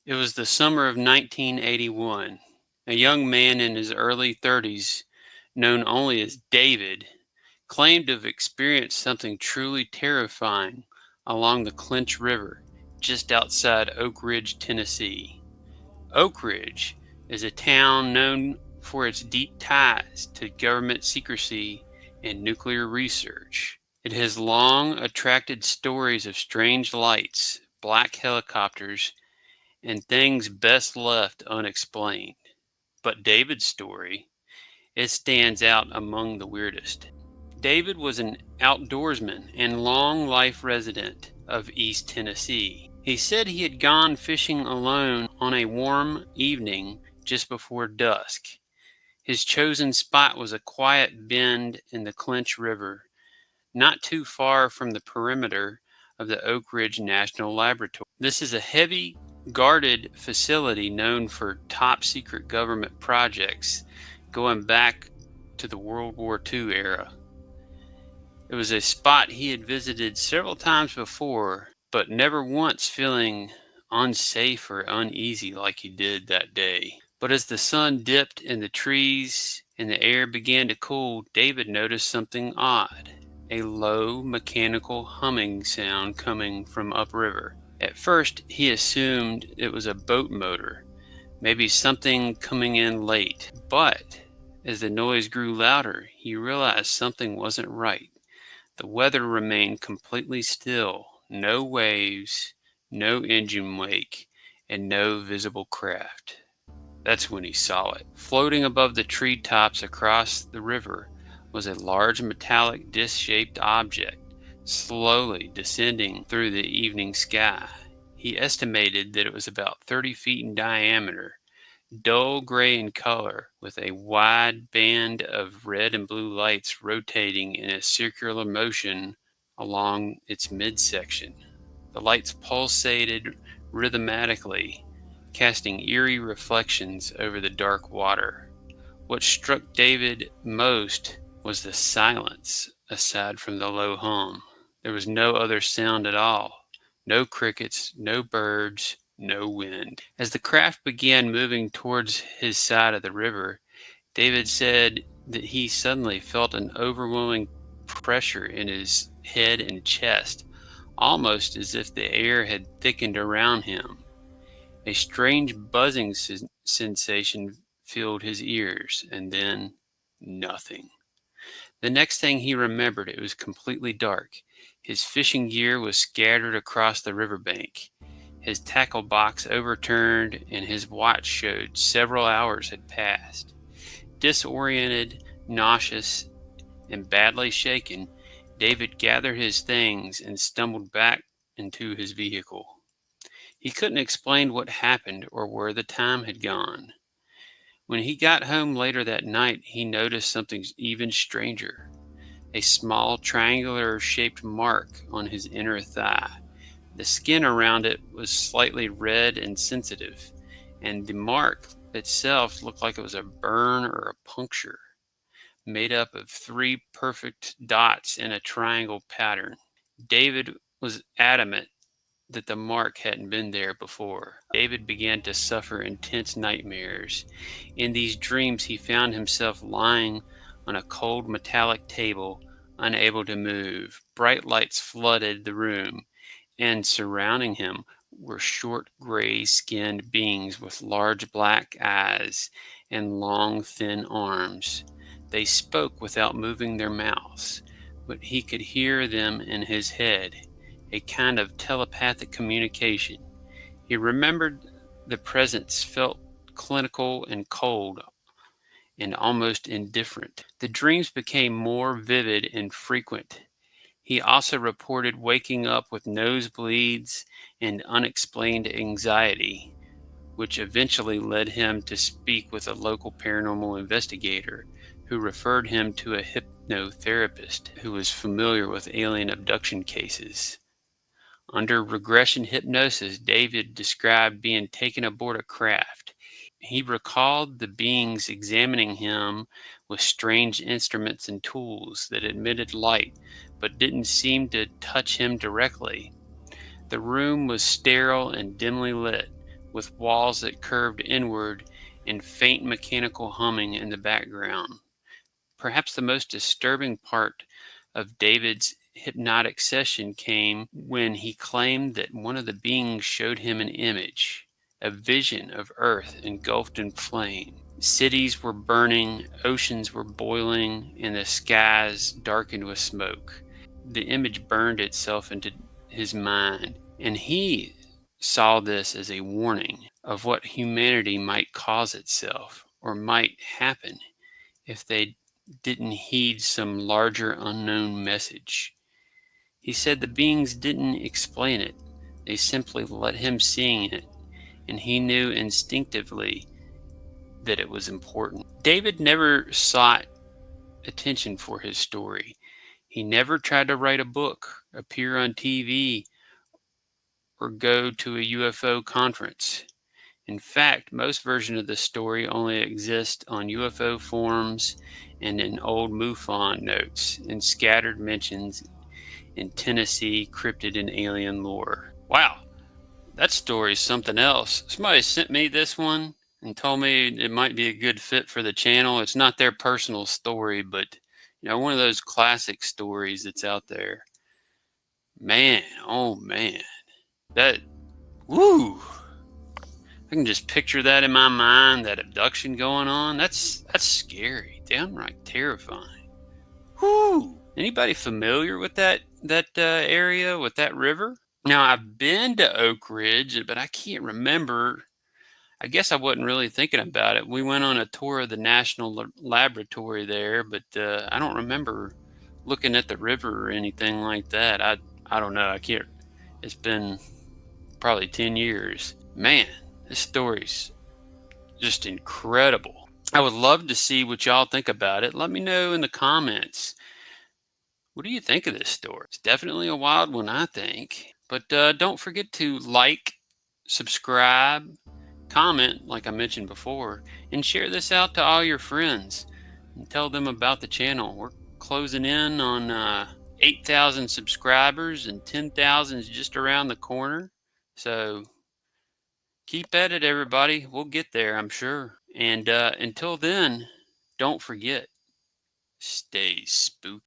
It was the summer of 1981. A young man in his early 30s, known only as David, claimed to have experienced something truly terrifying along the Clinch River just outside Oak Ridge, Tennessee. Oak Ridge is a town known for its deep ties to government secrecy and nuclear research. It has long attracted stories of strange lights, black helicopters, and things best left unexplained. But David's story, it stands out among the weirdest. David was an outdoorsman and long life resident of East Tennessee. He said he had gone fishing alone on a warm evening just before dusk. His chosen spot was a quiet bend in the Clinch River, not too far from the perimeter of the Oak Ridge National Laboratory. This is a heavy guarded facility known for top secret government projects going back to the World War II era. It was a spot he had visited several times before, but never once feeling unsafe or uneasy like he did that day. But as the sun dipped in the trees and the air began to cool, David noticed something odd. A low, mechanical humming sound coming from upriver. At first, he assumed it was a boat motor, maybe something coming in late. But as the noise grew louder, he realized something wasn't right. The weather remained completely still, no waves, no engine wake, and no visible craft. That's when he saw it. Floating above the treetops across the river was a large metallic disc-shaped object, slowly descending through the evening sky. He estimated that it was about 30 feet in diameter, dull gray in color, with a wide band of red and blue lights rotating in a circular motion along its midsection. The lights pulsated rhythmically, casting eerie reflections over the dark water. What struck David most was the silence, aside from the low hum. There was no other sound at all. No crickets, no birds, no wind. As the craft began moving towards his side of the river, David said that he suddenly felt an overwhelming pressure in his head and chest, almost as if the air had thickened around him. A strange buzzing sensation filled his ears, and then nothing. The next thing he remembered, it was completely dark. His fishing gear was scattered across the riverbank. His tackle box overturned, and his watch showed several hours had passed. Disoriented, nauseous, and badly shaken, David gathered his things and stumbled back into his vehicle. He couldn't explain what happened or where the time had gone. When he got home later that night, he noticed something even stranger. A small triangular-shaped mark on his inner thigh. The skin around it was slightly red and sensitive, and the mark itself looked like it was a burn or a puncture, made up of 3 perfect dots in a triangle pattern. David was adamant that the mark hadn't been there before. David began to suffer intense nightmares. In these dreams, he found himself lying on a cold metallic table, unable to move. Bright lights flooded the room, and surrounding him were short, gray-skinned beings with large black eyes and long, thin arms. They spoke without moving their mouths, but he could hear them in his head, a kind of telepathic communication. He remembered the presence felt clinical and cold and almost indifferent. The dreams became more vivid and frequent. He also reported waking up with nosebleeds and unexplained anxiety, which eventually led him to speak with a local paranormal investigator who referred him to a hypnotherapist who was familiar with alien abduction cases. Under regression hypnosis, David described being taken aboard a craft. He recalled the beings examining him with strange instruments and tools that emitted light but didn't seem to touch him directly. The room was sterile and dimly lit, with walls that curved inward and faint mechanical humming in the background. Perhaps the most disturbing part of David's hypnotic session came when he claimed that one of the beings showed him an image, a vision of Earth engulfed in flame. Cities were burning, oceans were boiling, and the skies darkened with smoke. The image burned itself into his mind, and he saw this as a warning of what humanity might cause itself or might happen if they didn't heed some larger unknown message. He said the beings didn't explain it, they simply let him see it, and he knew instinctively that it was important. David never sought attention for his story. He never tried to write a book, appear on TV, or go to a UFO conference. In fact, most versions of the story only exist on UFO forums and in old MUFON notes and scattered mentions in Tennessee cryptid and alien lore. Wow, that story is something else. Somebody sent me this one and told me it might be a good fit for the channel. It's not their personal story, but one of those classic stories that's out there. Man, oh man, that woo! I can just picture that in my mind. That abduction going on. That's scary, downright terrifying. Whoo! Anybody familiar with that area with that river? Now I've been to Oak Ridge, but I can't remember. I guess I wasn't really thinking about it. We went on a tour of the National Laboratory there, but I don't remember looking at the river or anything like that. I don't know. I can't. It's been probably 10 years. Man, this story's just incredible. I would love to see what y'all think about it. Let me know in the comments. What do you think of this story? It's definitely a wild one, I think. But don't forget to like, subscribe, comment, like I mentioned before, and share this out to all your friends and tell them about the channel. We're closing in on 8,000 subscribers, and 10,000 is just around the corner. So keep at it, everybody. We'll get there, I'm sure. And until then, don't forget, stay spooky.